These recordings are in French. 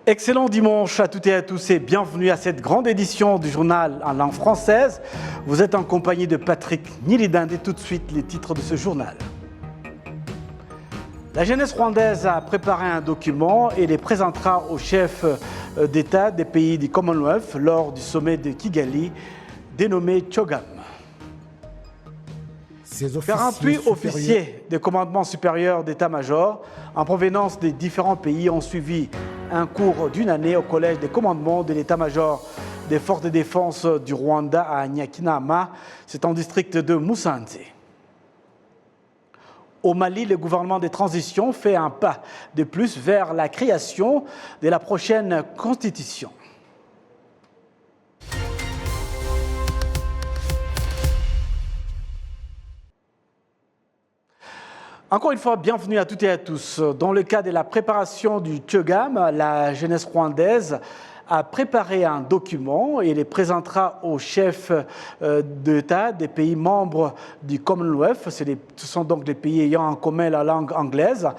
Excellent dimanche à toutes et à tous et bienvenue à cette grande édition du journal en langue française. Vous êtes en compagnie de Patrick Nilidinde et tout de suite les titres de ce journal. La jeunesse rwandaise a préparé un document et les présentera aux chefs d'État des pays du Commonwealth lors du sommet de Kigali dénommé CHOGM. 48 officiers de commandement supérieur d'état-major en provenance des différents pays ont suivi un cours d'une année au collège des commandements de l'état-major des forces de défense du Rwanda à Nyakinama, c'est en district de Musanze. Au Mali, le gouvernement de transition fait un pas de plus vers la création de la prochaine constitution. Encore une fois, bienvenue à toutes et à tous. Dans le cadre de la préparation du CHOGM, la jeunesse rwandaise a préparé un document et les présentera aux chefs d'État des pays membres du Commonwealth. Ce sont donc les pays ayant en commun la langue anglaise,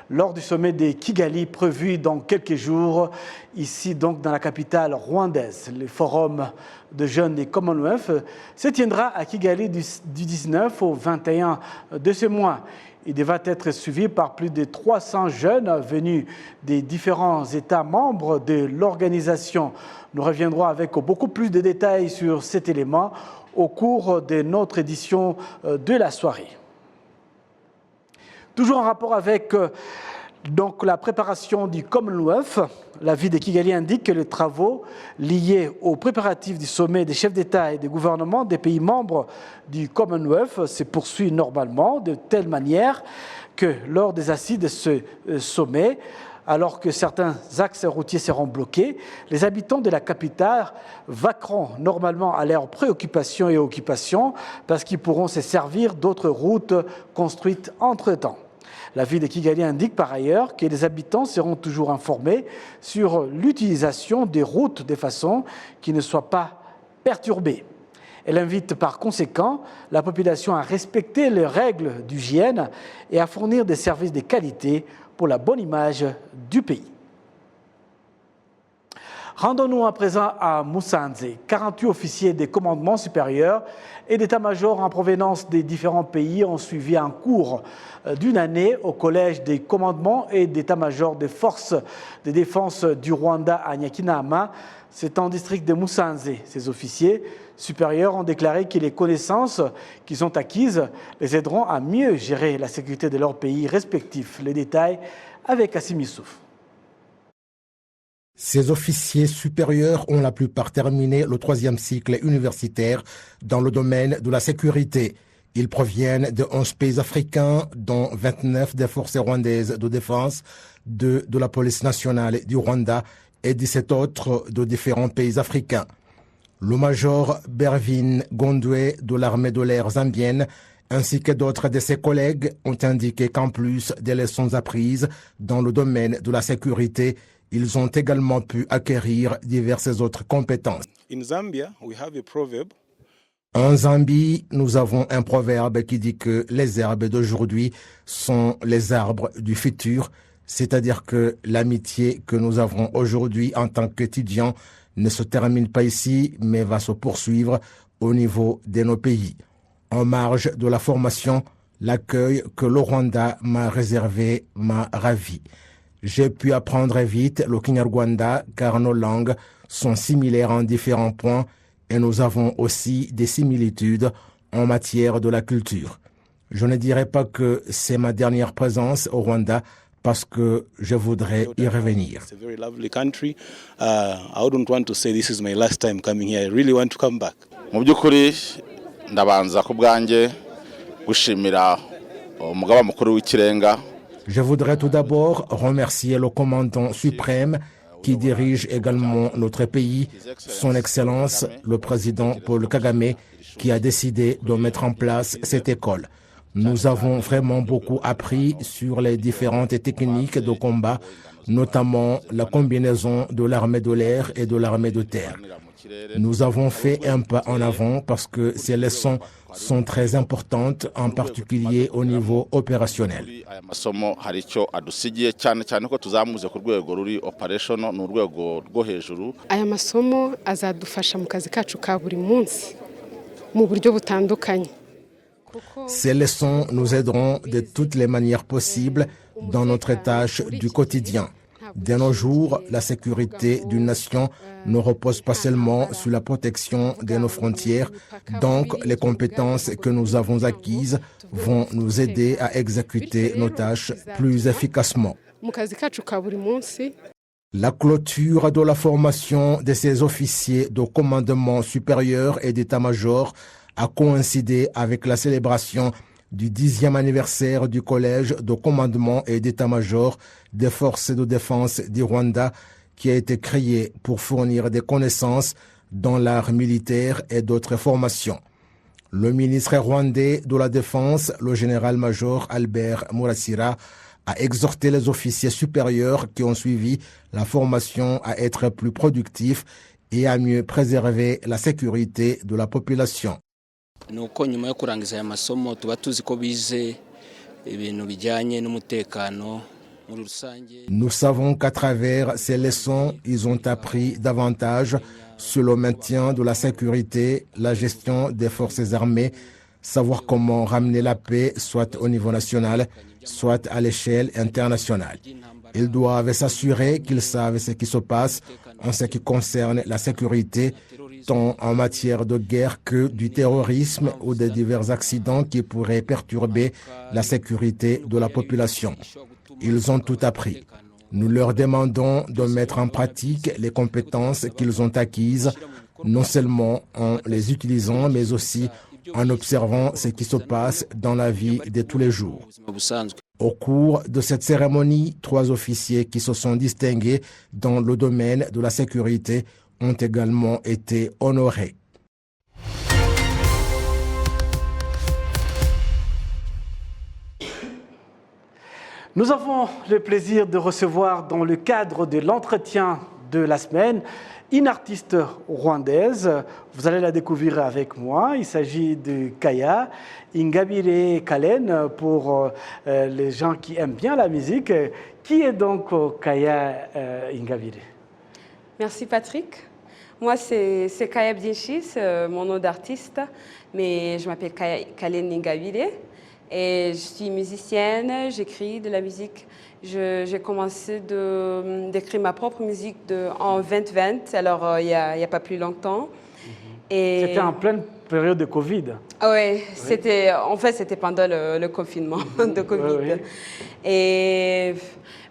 lors du sommet de Kigali prévu dans quelques jours, ici donc dans la capitale rwandaise. Le forum de jeunes des Commonwealth se tiendra à Kigali du 19 au 21 de ce mois. Il devra être suivi par plus de 300 jeunes venus des différents États membres de l'organisation. Nous reviendrons avec beaucoup plus de détails sur cet élément au cours de notre édition de la soirée. Toujours en rapport avec donc, la préparation du Commonwealth, la ville de Kigali indique que les travaux liés aux préparatifs du sommet des chefs d'État et des gouvernements des pays membres du Commonwealth se poursuivent normalement de telle manière que lors des assises de ce sommet, alors que certains axes routiers seront bloqués, les habitants de la capitale vaqueront normalement à leurs préoccupations et occupations parce qu'ils pourront se servir d'autres routes construites entre-temps. La ville de Kigali indique par ailleurs que les habitants seront toujours informés sur l'utilisation des routes de façon qui ne soit pas perturbée. Elle invite par conséquent la population à respecter les règles d'hygiène et à fournir des services de qualité pour la bonne image du pays. Rendons-nous à présent à Musanze. 48 officiers des commandements supérieurs et d'état-major en provenance des différents pays ont suivi un cours d'une année au collège des commandements et d'état-major des forces de défense du Rwanda à Nyakinama. C'est en district de Musanze. Ces officiers supérieurs ont déclaré que les connaissances qu'ils ont acquises les aideront à mieux gérer la sécurité de leur pays respectifs. Les détails avec Assim Missouf. Ces officiers supérieurs ont la plupart terminé le 3e cycle universitaire dans le domaine de la sécurité. Ils proviennent de 11 pays africains, dont 29 des forces rwandaises de défense, 2 de la police nationale du Rwanda et 17 autres de différents pays africains. Le major Bervin Gondwe de l'armée de l'air zambienne ainsi que d'autres de ses collègues ont indiqué qu'en plus des leçons apprises dans le domaine de la sécurité, ils ont également pu acquérir diverses autres compétences. En Zambie, nous avons un proverbe qui dit que les herbes d'aujourd'hui sont les arbres du futur, c'est-à-dire que l'amitié que nous avons aujourd'hui en tant qu'étudiants ne se termine pas ici, mais va se poursuivre au niveau de nos pays. En marge de la formation, l'accueil que le Rwanda m'a réservé m'a ravi. J'ai pu apprendre vite le Kinyarwanda car nos langues sont similaires en différents points et nous avons aussi des similitudes en matière de la culture. Je ne dirais pas que c'est ma dernière présence au Rwanda parce que je voudrais y revenir. It's a very lovely country. I wouldn't want to say this is my last time coming here. I really want to come back. Mu by'ukuri ndabanza ku bwanjye gushimira umugaba mukuru w'ikirenga. Je voudrais tout d'abord remercier le commandant suprême qui dirige également notre pays, son Excellence, le président Paul Kagame, qui a décidé de mettre en place cette école. Nous avons vraiment beaucoup appris sur les différentes techniques de combat, notamment la combinaison de l'armée de l'air et de l'armée de terre. Nous avons fait un pas en avant parce que ces leçons sont très importantes, en particulier au niveau opérationnel. aya masomo hari icyo adusigiye cyane cyane ko tuzamuze ku rwego ruri operational n'urwego rwo hejuru. Aya masomo azadufasha mu kazi kacu ka buri munsi mu buryo butandukanye. Ces leçons nous aideront de toutes les manières possibles dans notre tâche du quotidien. De nos jours, la sécurité d'une nation ne repose pas seulement sur la protection de nos frontières, donc les compétences que nous avons acquises vont nous aider à exécuter nos tâches plus efficacement. Mu kazi kacu ka buri munsi. La clôture de la formation de ces officiers de commandement supérieur et d'état-major a coïncidé avec la célébration du 10e anniversaire du collège de commandement et d'état-major des forces de défense du Rwanda qui a été créé pour fournir des connaissances dans l'art militaire et d'autres formations. Le ministre rwandais de la Défense, le général-major Albert Murasira, a exhorté les officiers supérieurs qui ont suivi la formation à être plus productifs et à mieux préserver la sécurité de la population. nuko nyuma yo kurangiza aya masomo tuba tuzi ko bize ibintu bijyanye n'umutekano muri rusange. Nous savons qu'à travers ces leçons, ils ont appris davantage sur le maintien de la sécurité, la gestion des forces armées, savoir comment ramener la paix soit au niveau national, soit à l'échelle internationale. Ils doivent s'assurer qu'ils savent ce qui se passe en ce qui concerne la sécurité, tant en matière de guerre que du terrorisme ou de divers accidents qui pourraient perturber la sécurité de la population. Ils ont tout appris. Nous leur demandons de mettre en pratique les compétences qu'ils ont acquises, non seulement en les utilisant, mais aussi en observant ce qui se passe dans la vie de tous les jours. Au cours de cette cérémonie, 3 officiers qui se sont distingués dans le domaine de la sécurité ont également été honorés. Nous avons le plaisir de recevoir dans le cadre de l'entretien de la semaine une artiste rwandaise. Vous allez la découvrir avec moi. Il s'agit de Kaya Ingabire Kalen pour les gens qui aiment bien la musique. Qui est donc Kaya Ingabire? Merci Patrick. Moi c'est Kaya Byinshi, c'est mon nom d'artiste, mais je m'appelle Kalen Ingabire. Et je suis musicienne, j'écris de la musique. J'ai commencé d'écrire ma propre musique en 2020, alors il n'y a pas plus longtemps. C'était en pleine période de Covid. Oui, c'était pendant le confinement de Covid. Oui. Et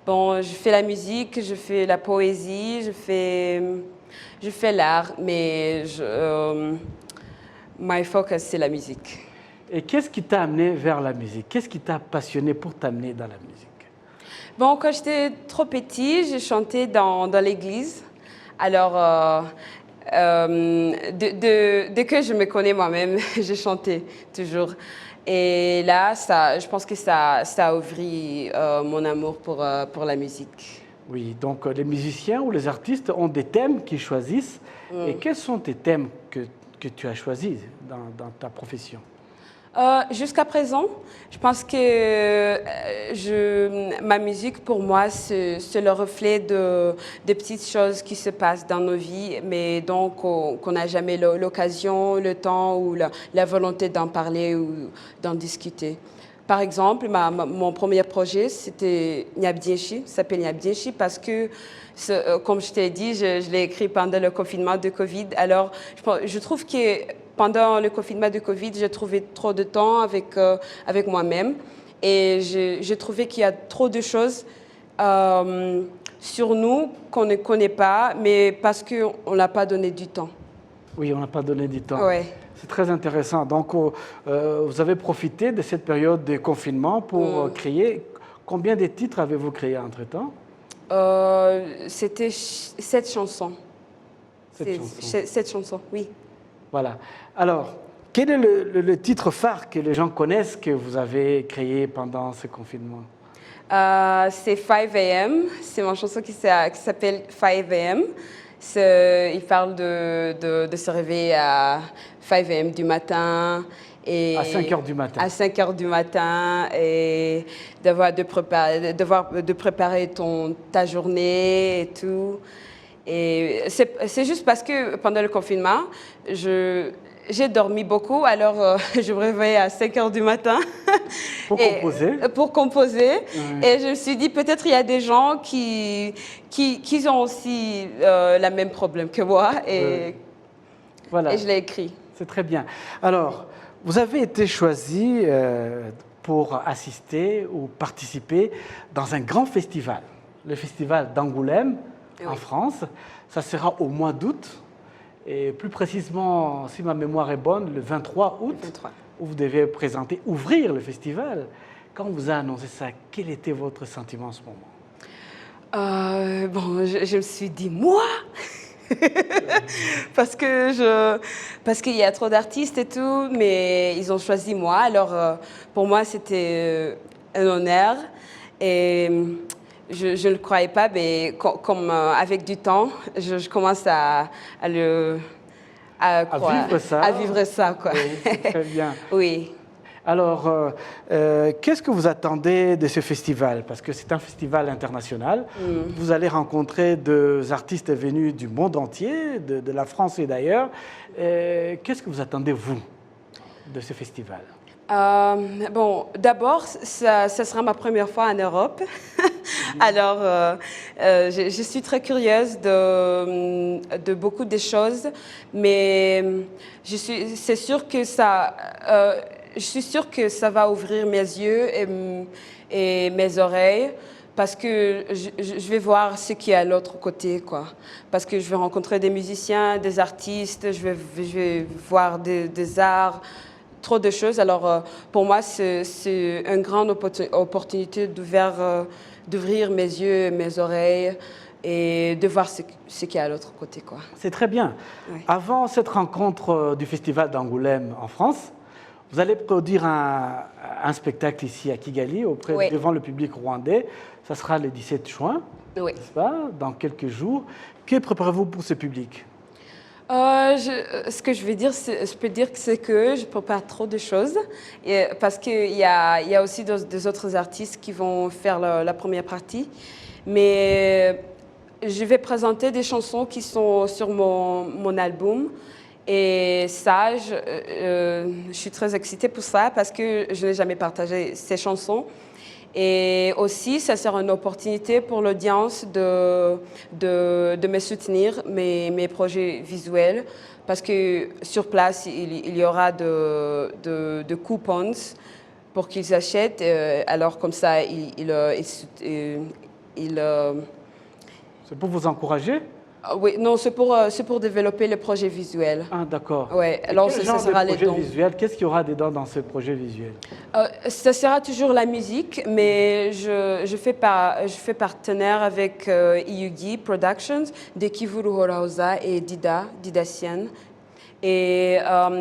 bon, je fais la musique, je fais la poésie, je fais l'art, mais my focus c'est la musique. Et qu'est-ce qui t'a amené vers la musique? Qu'est-ce qui t'a passionné pour t'amener dans la musique? Bon, quand j'étais trop petite, j'ai chanté dans l'église. Alors, dès que je me connais moi-même, j'ai chanté toujours. Et là, je pense que ça a ouvert mon amour pour la musique. Oui, donc les musiciens ou les artistes ont des thèmes qu'ils choisissent. Et quels sont tes thèmes que tu as choisis dans ta profession? Jusqu'à présent, je pense que ma musique, pour moi, c'est le reflet de petites choses qui se passent dans nos vies, mais donc qu'on n'a jamais l'occasion, le temps ou la volonté d'en parler ou d'en discuter. Par exemple, mon premier projet, c'était Nyabdienshi, ça s'appelle Nyabdienshi parce que, comme je t'ai dit, je l'ai écrit pendant le confinement de Covid. Alors, je trouve que pendant le confinement de Covid, j'ai trouvé trop de temps avec moi-même et j'ai trouvé qu'il y a trop de choses sur nous qu'on ne connaît pas, mais parce qu'on n'a pas donné du temps. Oui, on n'a pas donné du temps. Ouais. C'est très intéressant. Donc, vous avez profité de cette période de confinement pour créer. Combien de titres avez-vous créé entre-temps? C'était 7 chansons. 7 chansons, oui. Voilà. Alors, quel est le titre phare que les gens connaissent que vous avez créé pendant ce confinement? C'est 5 AM. C'est ma chanson qui s'appelle 5 AM. Il parle de se réveiller à 5 a.m. du matin. Et À 5 heures du matin. À 5 heures du matin et de préparer ta journée et tout. Et c'est juste parce que pendant le confinement, j'ai dormi beaucoup, alors je me réveillais à 5 heures du matin. Pour composer. Et je me suis dit, peut-être il y a des gens qui ont aussi le même problème que moi. Et je l'ai écrit. C'est très bien. Alors, vous avez été choisi pour assister ou participer dans un grand festival, le festival d'Angoulême en France. Ça sera au mois d'août, et plus précisément, si ma mémoire est bonne, le 23 août, où vous devez ouvrir le festival. Quand on vous a annoncé ça, quel était votre sentiment en ce moment? Je me suis dit, moi parce qu'il y a trop d'artistes et tout, mais ils ont choisi moi. Alors, pour moi, c'était un honneur. Et je ne le croyais pas, mais comme avec du temps, je commence à vivre ça. Quoi. Oui, c'est très bien. Oui. Alors, qu'est-ce que vous attendez de ce festival? Parce que c'est un festival international. Vous allez rencontrer des artistes venus du monde entier, de la France et d'ailleurs. Qu'est-ce que vous attendez, vous, de ce festival? D'abord, ça sera ma première fois en Europe. Alors, je suis très curieuse de beaucoup de choses, mais c'est sûr que je suis sûre que ça va ouvrir mes yeux et mes oreilles parce que je vais voir ce qui est à l'autre côté, quoi. Parce que je vais rencontrer des musiciens, des artistes, je vais voir des arts, trop de choses. Alors, pour moi, c'est une grande opportunité d'ouvrir mes yeux, mes oreilles et de voir ce qu'il y a à l'autre côté, quoi. C'est très bien. Oui. Avant cette rencontre du Festival d'Angoulême en France, vous allez produire un spectacle ici à Kigali devant le public rwandais. Ça sera le 17 juin, n'est-ce pas, dans quelques jours. Que préparez-vous pour ce public? Ce que je peux dire c'est que je prépare trop de choses parce qu'il y a aussi des autres artistes qui vont faire la première partie. Mais je vais présenter des chansons qui sont sur mon album. Et ça, je suis très excitée pour ça parce que je n'ai jamais partagé ces chansons. Et aussi, ça sera une opportunité pour l'audience de me soutenir mes projets visuels parce que sur place, il y aura de coupons pour qu'ils achètent. Alors comme ça, C'est pour vous encourager? Oui, non, c'est pour développer le projet visuel. Ah, d'accord. Ouais, alors ça sera les dons. Qu'est-ce qu'il y aura dedans dans ce projet visuel? Ça sera toujours la musique, mais je fais partenaire avec Iyugi Productions, de Kivuru Horauza et Dida Sian. Et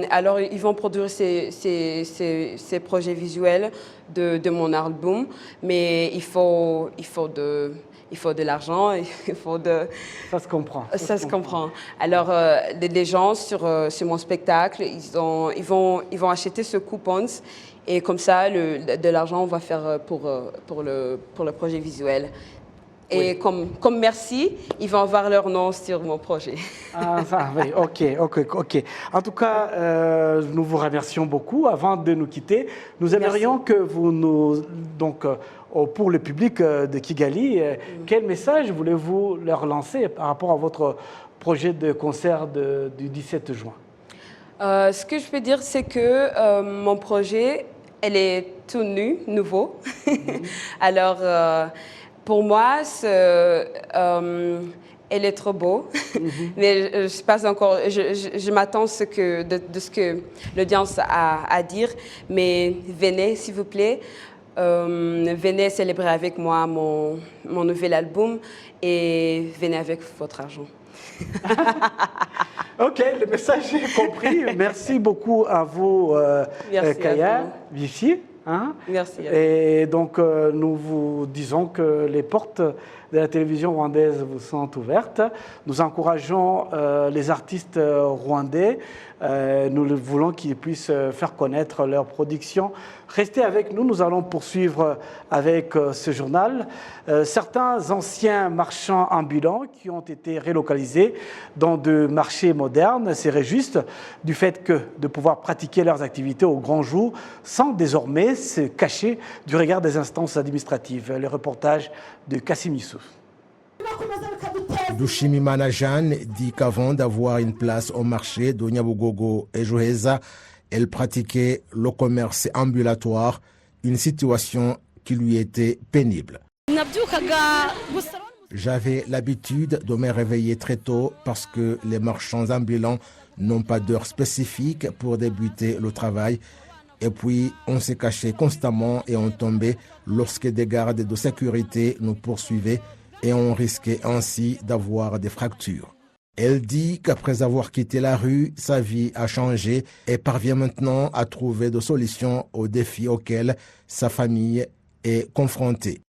alors, ils vont produire ces projets visuels de mon album, mais il faut de l'argent, il faut de... Ça se comprend. Ça se comprend. Alors, les gens sur mon spectacle, ils vont acheter ce coupon et comme ça, de l'argent, on va faire pour le projet visuel. Et comme merci, ils vont avoir leur nom sur mon projet. Ah, ça, oui, ok. En tout cas, nous vous remercions beaucoup. Avant de nous quitter, nous aimerions que vous nous... Donc, pour le public de Kigali, quel message voulez-vous leur lancer par rapport à votre projet de concert du 17 juin? Ce que je peux dire, c'est que mon projet, elle est tout nouveau. Alors, pour moi, elle est trop beau, mais je sais pas encore. Je m'attends de ce que l'audience a à dire. Mais venez, s'il vous plaît. Venez célébrer avec moi mon nouvel album et venez avec votre argent. Ok, le message est compris. Merci beaucoup à vous, Kaya, Vichy. Merci. Et donc, nous vous disons que les portes de la télévision rwandaise vous sont ouvertes. Nous encourageons les artistes rwandais. Nous voulons qu'ils puissent faire connaître leur production. Restez avec nous, nous allons poursuivre avec ce journal. Certains anciens marchands ambulants qui ont été relocalisés dans de marchés modernes se réjouissent du fait de pouvoir pratiquer leurs activités au grand jour sans désormais se cacher du regard des instances administratives. Le reportage de Kassim Youssouf. Dushimimana Jeanne dit qu'avant d'avoir une place au marché de Nyabugogo et Joheza, elle pratiquait le commerce ambulatoire, une situation qui lui était pénible. J'avais l'habitude de me réveiller très tôt parce que les marchands ambulants n'ont pas d'heure spécifique pour débuter le travail. Et puis, on se cachait constamment et on tombait lorsque des gardes de sécurité nous poursuivaient et on risquait ainsi d'avoir des fractures. Elle dit qu'après avoir quitté la rue, sa vie a changé et parvient maintenant à trouver des solutions aux défis auxquels sa famille est confrontée.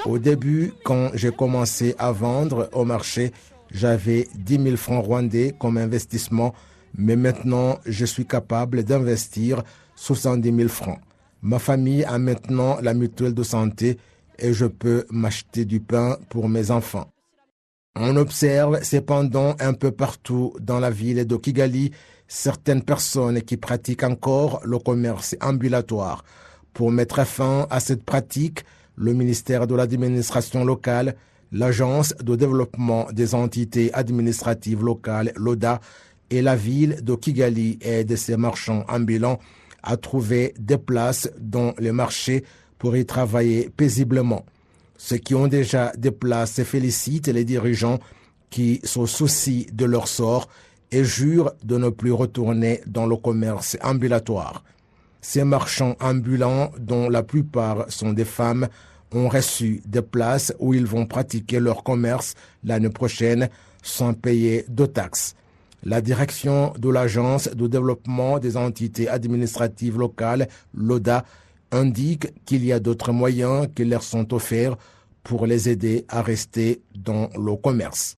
Au début, quand j'ai commencé à vendre au marché, j'avais 10 000 francs rwandais comme investissement, mais maintenant, je suis capable d'investir 70 000 francs. Ma famille a maintenant la mutuelle de santé et je peux m'acheter du pain pour mes enfants. On observe cependant un peu partout dans la ville de Kigali certaines personnes qui pratiquent encore le commerce ambulatoire. Pour mettre fin à cette pratique, le ministère de l'administration locale, l'Agence de développement des entités administratives locales, l'ODA, et la ville de Kigali et de ses marchands ambulants a trouvé des places dans les marchés pour y travailler paisiblement. Ceux qui ont déjà des places félicitent les dirigeants qui se soucient de leur sort et jurent de ne plus retourner dans le commerce ambulatoire. Ces marchands ambulants, dont la plupart sont des femmes, ont reçu des places où ils vont pratiquer leur commerce l'année prochaine sans payer de taxes. La direction de l'Agence de développement des entités administratives locales, l'ODA, indique qu'il y a d'autres moyens qui leur sont offerts pour les aider à rester dans le commerce.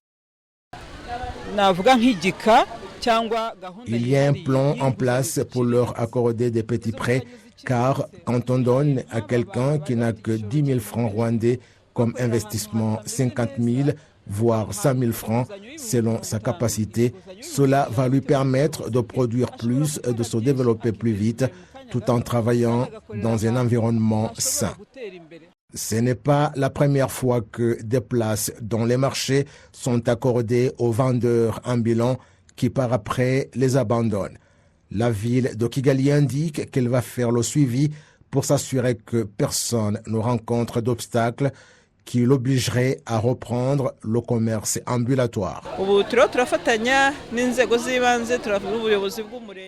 Il y a un plan en place pour leur accorder des petits prêts, car quand on donne à quelqu'un qui n'a que 10 000 francs rwandais comme investissement 50 000, voire 100 000 francs selon sa capacité, cela va lui permettre de produire plus et de se développer plus vite tout en travaillant dans un environnement sain. Ce n'est pas la première fois que des places dans les marchés sont accordées aux vendeurs ambulants qui par après les abandonnent. La ville de Kigali indique qu'elle va faire le suivi pour s'assurer que personne ne rencontre d'obstacles qui l'obligerait à reprendre le commerce ambulatoire.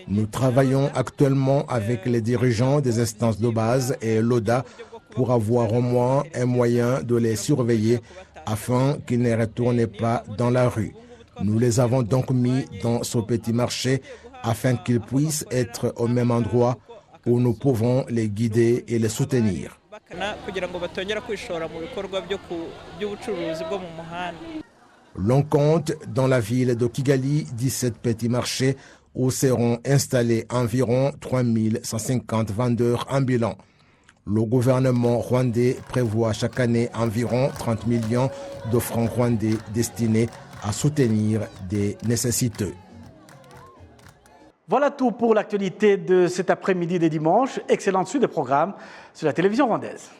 Nous travaillons actuellement avec les dirigeants des instances de base et l'ODA pour avoir au moins un moyen de les surveiller afin qu'ils ne retournent pas dans la rue. Nous les avons donc mis dans ce petit marché afin qu'ils puissent être au même endroit où nous pouvons les guider et les soutenir. L'on compte dans la ville de Kigali 17 petits marchés où seront installés environ 3150 vendeurs ambulants. Le gouvernement rwandais prévoit chaque année environ 30 millions de francs rwandais destinés à soutenir des nécessiteux. Voilà tout pour l'actualité de cet après-midi de dimanche. Excellente suite de programmes sur la télévision rwandaise.